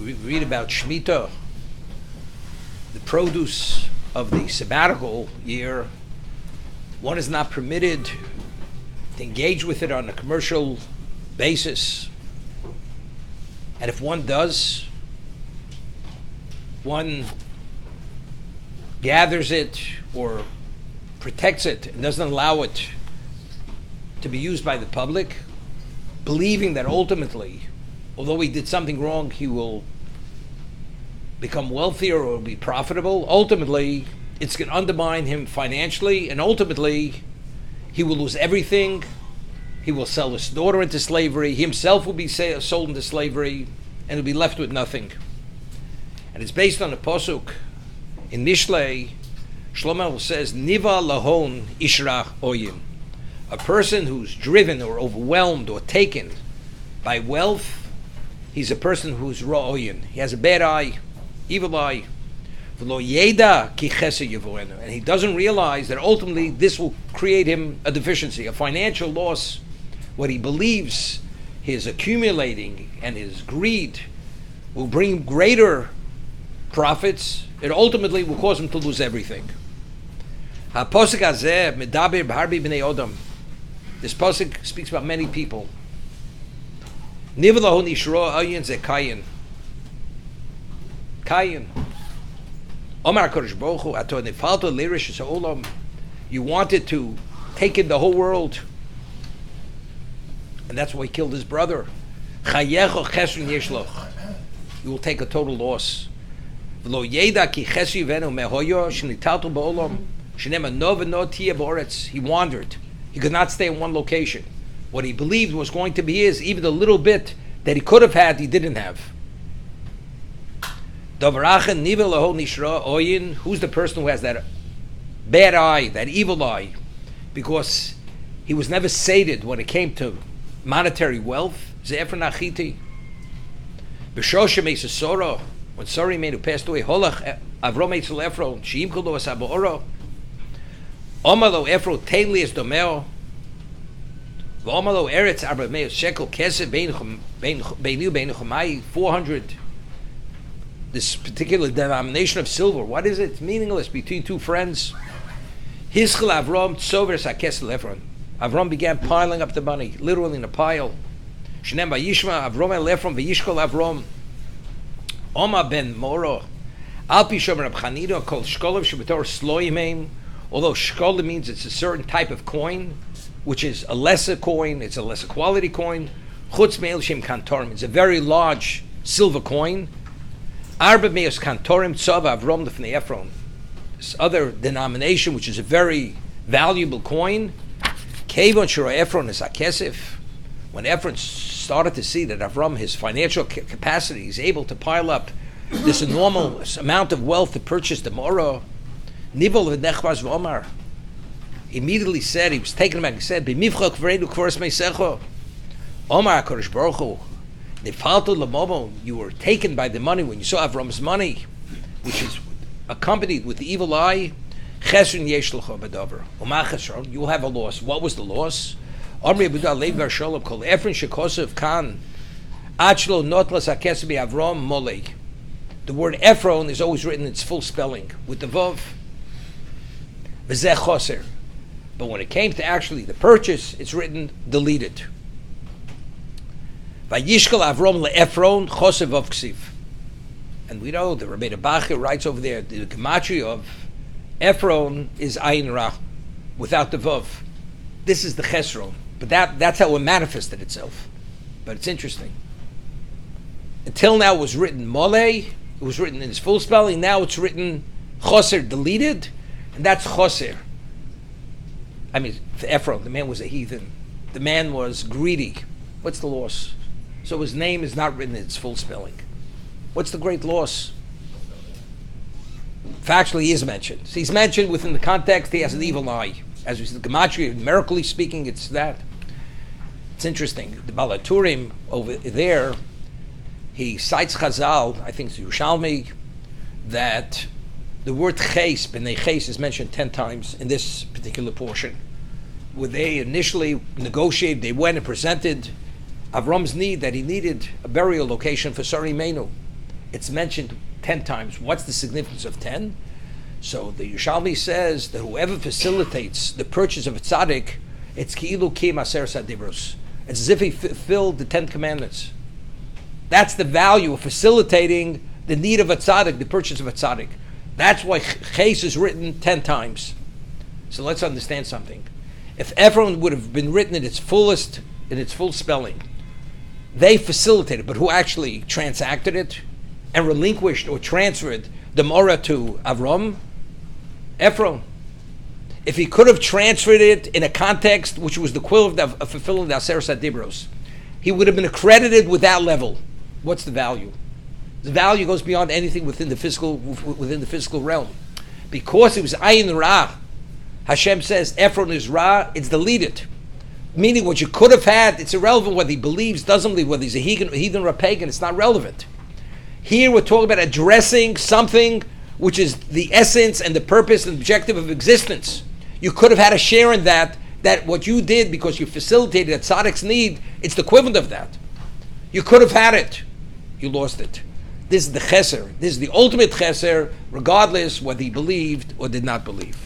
We read about Shemitah, the produce of the sabbatical year. One is not permitted to engage with it on a commercial basis. And if one does, one gathers it or protects it and doesn't allow it to be used by the public, believing that ultimately, although he did something wrong, he will become wealthier or will be profitable. Ultimately, it's going to undermine him financially, and ultimately, he will lose everything. He will sell his daughter into slavery. He himself will be sold into slavery, and he'll be left with nothing. And it's based on a posuk in Mishlei. Shlomo says, "Niva lahon ishra oyim." A person who's driven or overwhelmed or taken by wealth, he's a person who's ra'oyin. He has a bad eye, evil eye. V'lo yeda ki chesed yavoenu. And he doesn't realize that ultimately this will create him a deficiency, a financial loss. What he believes his accumulating and his greed will bring greater profits. It ultimately will cause him to lose everything. Ha-posuk hazeh medaber b'harbi b'nei odom. This pasuk speaks about many people. Niv lahon ishro ayin ze Kayin. Kayin. Omar Kodesh Baruch Hu ato nifalto l'irish ha'olam. You wanted to take in the whole world, and that's why he killed his brother. Chayecho chesron yeshloch. You will take a total loss. V'lo yeda ki chesri venu mehoyo shenitalto ba'olam shenema no v'no tiyeh ba'oretz. He wandered. He could not stay in one location. What he believed was going to be his, even the little bit that he could have had, he didn't have. Who's the person who has that bad eye, that evil eye? Because he was never sated when it came to monetary wealth. When Sari Menu passed away, Avrom Ephron, Sheim Kulo Asaboro. Omalo Ephro Tainli is Domeo. Omalo Eretz Arbameo Shekel Kesed Beinu Chumai 400. This particular denomination of silver, what is it? It's meaningless between two friends. Hischel Avrom Tzover Sakesel Ephron. Avrom began piling up the money, literally in a pile. Shnem Vayishma Avrom El Ephron Vayishkol Avrom. Oma Ben Moro. Alpi Shomer Abchanino Kol Shkolov Shebetor Sloimim. Although shkola means it's a certain type of coin, which is a lesser coin, it's a lesser quality coin. Chutz me'el shem kantorim, it's a very large silver coin. Arba me'os kantorim tzava avrom lefnei Ephron. This other denomination, which is a very valuable coin. Kevon shiro Ephron is akesif. When Ephron started to see that Avram, his financial capacity, is able to pile up this enormous amount of wealth to purchase the Morah, Nibol v'nechvaz v'omar. Immediately said, he was taken aback, he said, B'mivchok v'reinu k'voros meisecho. Omar HaKadosh Baruch Hu, Nifalto l'momo, you were taken by the money when you saw Avram's money, which is accompanied with the evil eye. Chesron yesh l'cho b'dover. Omar chesron, you will have a loss. What was the loss? Omri Abudah Lev Varsholov called Ephron Shekosov Khan. Achlo notlas hakesed Avram molei. The word Ephron is always written in its full spelling with the vav. V'zeh choser. But when it came to actually the purchase, it's written deleted. Vayishkel Avrom le'Ephron choser vav ksiv. And we know the Rabbeinu Bachir writes over there, the gematria of Ephron is Ayin Ra, without the vav. This is the chesron. But that's how it manifested itself. But it's interesting. Until now it was written molei, it was written in its full spelling, now it's written choser deleted, and that's choser. I mean, for Ephron, the man was a heathen. The man was greedy. What's the loss? So his name is not written in its full spelling. What's the great loss? Factually, he is mentioned. So he's mentioned within the context, he has an evil eye. As we said, the gematria, numerically speaking, it's that. It's interesting. The Balaturim over there, he cites Chazal, I think it's Yerushalmi, that the word ches, b'nei ches, is mentioned 10 times in this particular portion. Where they initially negotiated, they went and presented Avram's need that he needed a burial location for Sari Menu. it's mentioned 10 times. What's the significance of 10? So the Yerushalmi says that whoever facilitates the purchase of a tzaddik, it's ki'ilu kim aser sadibros. It's as if he fulfilled the 10 commandments. That's the value of facilitating the need of a tzaddik, the purchase of a tzaddik. That's why ches is written 10 times. So let's understand something. If Ephron would have been written in its full spelling, they facilitated, but who actually transacted it and relinquished or transferred the Morah to Avram? Ephron. If he could have transferred it in a context which was the equivalent of fulfilling the Aseret Dibros, he would have been accredited with that level. What's the value? The value goes beyond anything within the physical realm. Because it was Ayin Ra, Hashem says Ephron is Ra, it's deleted. Meaning what you could have had, it's irrelevant whether he believes, doesn't believe, whether he's a heathen or a pagan, it's not relevant. Here we're talking about addressing something which is the essence and the purpose and objective of existence. You could have had a share in that what you did because you facilitated a tzaddik's need, it's the equivalent of that. You could have had it. You lost it. This is the chesed. This is the ultimate chesed, regardless whether he believed or did not believe.